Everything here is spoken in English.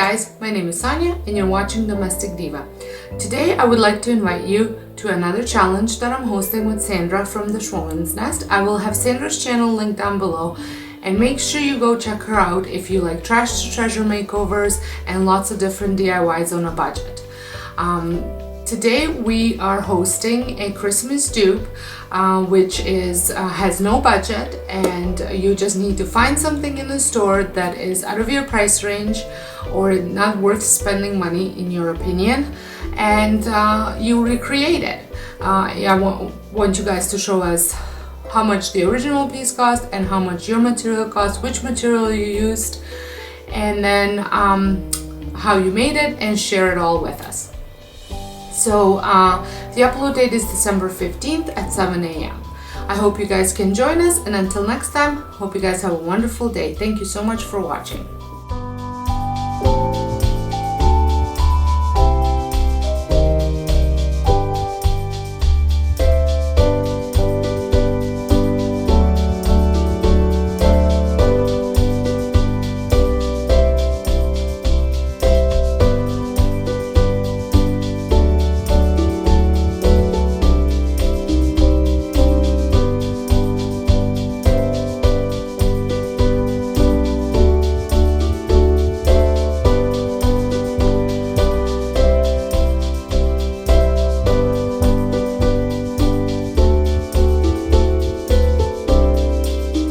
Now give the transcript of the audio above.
guys, my name is Sonia and you're watching Domestic Diva. Today I would like to invite you to another challenge that I'm hosting with Sandra from the Schwoman's Nest. I will have Sandra's channel linked down below, and make sure you go check her out if you like trash to treasure makeovers and lots of different DIYs on a budget. Today we are hosting a Christmas dupe, which has no budget, and you just need to find something in the store that is out of your price range or not worth spending money in your opinion, and you recreate it. I want you guys to show us how much the original piece cost and how much your material cost, which material you used, and then how you made it, and share it all with us. So the upload date is December 15th at 7 a.m. I hope you guys can join us, and until next time, hope you guys have a wonderful day. Thank you so much for watching.